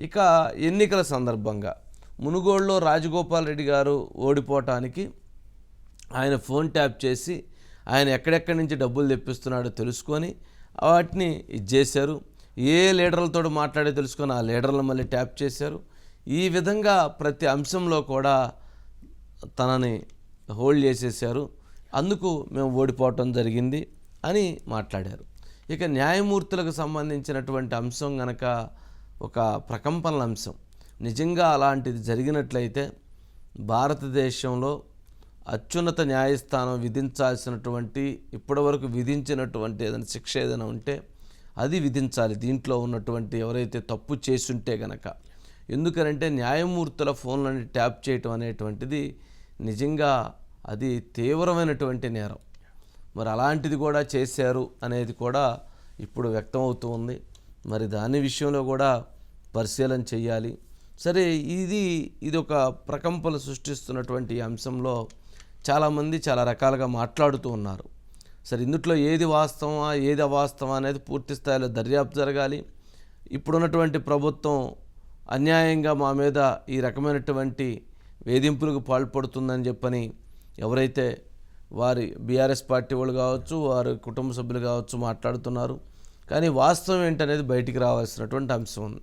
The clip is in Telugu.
ఇక ఎన్నికల సందర్భంగా మునుగోడులో రాజగోపాల్ రెడ్డి గారు ఓడిపోవటానికి ఆయన ఫోన్ ట్యాప్ చేసి ఆయన ఎక్కడెక్కడి నుంచి డబ్బులు తెప్పిస్తున్నాడో తెలుసుకొని వాటిని చేశారు. ఏ లీడర్లతో మాట్లాడే తెలుసుకొని ఆ లీడర్లను మళ్ళీ ట్యాప్ చేశారు. ఈ విధంగా ప్రతి అంశంలో కూడా తనని హోల్డ్ చేసేసారు. అందుకు మేము ఓడిపోవటం జరిగింది అని మాట్లాడారు. ఇక న్యాయమూర్తులకు సంబంధించినటువంటి అంశం గనక ఒక ప్రకంపనల అంశం. నిజంగా అలాంటిది జరిగినట్లయితే భారతదేశంలో అత్యున్నత న్యాయస్థానం విధించాల్సినటువంటి ఇప్పటివరకు విధించినటువంటి ఏదైనా శిక్ష ఏదైనా ఉంటే అది విధించాలి దీంట్లో ఉన్నటువంటి ఎవరైతే తప్పు చేసుంటే గనక. ఎందుకనంటే న్యాయమూర్తుల ఫోన్లని ట్యాప్ చేయటం అనేటువంటిది నిజంగా అది తీవ్రమైనటువంటి నేరం. మరి అలాంటిది కూడా చేశారు అనేది కూడా ఇప్పుడు వ్యక్తమవుతూ ఉంది. మరి దాని విషయంలో కూడా పరిశీలన చేయాలి. సరే, ఇది ఒక ప్రకంపనలు సృష్టిస్తున్నటువంటి అంశంలో చాలామంది చాలా రకాలుగా మాట్లాడుతూ ఉన్నారు. సరే, ఇందులో ఏది వాస్తవమా ఏది అవాస్తవమా అనేది పూర్తి స్థాయిలో దర్యాప్తు జరగాలి. ఇప్పుడున్నటువంటి ప్రభుత్వం అన్యాయంగా మా మీద ఈ రకమైనటువంటి వేధింపులకు పాల్పడుతుందని చెప్పని ఎవరైతే వారి బీఆర్ఎస్ పార్టీ వాళ్ళు కావచ్చు, వారి కుటుంబ సభ్యులు కావచ్చు మాట్లాడుతున్నారు. కానీ వాస్తవం ఏంటనేది బయటికి రావాల్సినటువంటి అంశం ఉంది.